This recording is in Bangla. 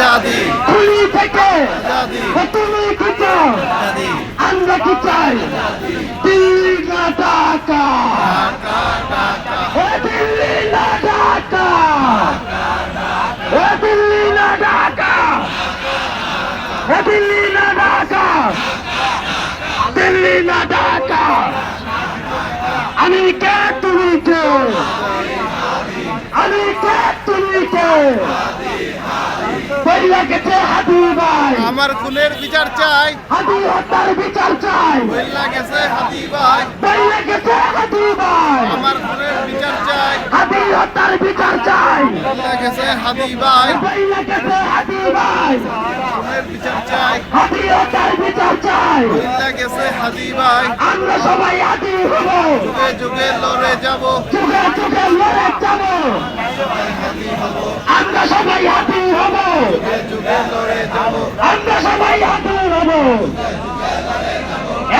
আজাদি খুলি থেকে আজাদি তুমি কি চাও আজাদি আমরা কি চাই দিল্লি না ঢাকা ঢাকা ঢাকা দিল্লি না ঢাকা দিল্লি না ঢাকা দিল্লি না ঢাকা দিল্লি না ঢাকা আমি কে তুমি কে আমি কে তুমি কে বইলা গেছে হাদি ভাই আমার খুনের বিচার চাই হাদি হত্যার বিচার চাই বইলা গেছে হাদি ভাই বইলা গেছে হাদি ভাই আমার খুনের বিচার চাই হাদি হত্যার বিচার চাই বইলা গেছে হাদি ভাই বইলা গেছে হাদি ভাই খুনের বিচার চাই হাদি হত্যার বিচার চাই বইলা গেছে হাদি ভাই আমরা সবাই হাদি হব যুগে যুগে লড়ে যাব যুগে যুগে লড়ে যাব আমরা সবাই হাদি হব যুগে যুগে লড়ে যাব আমরা সবাই হাদি হব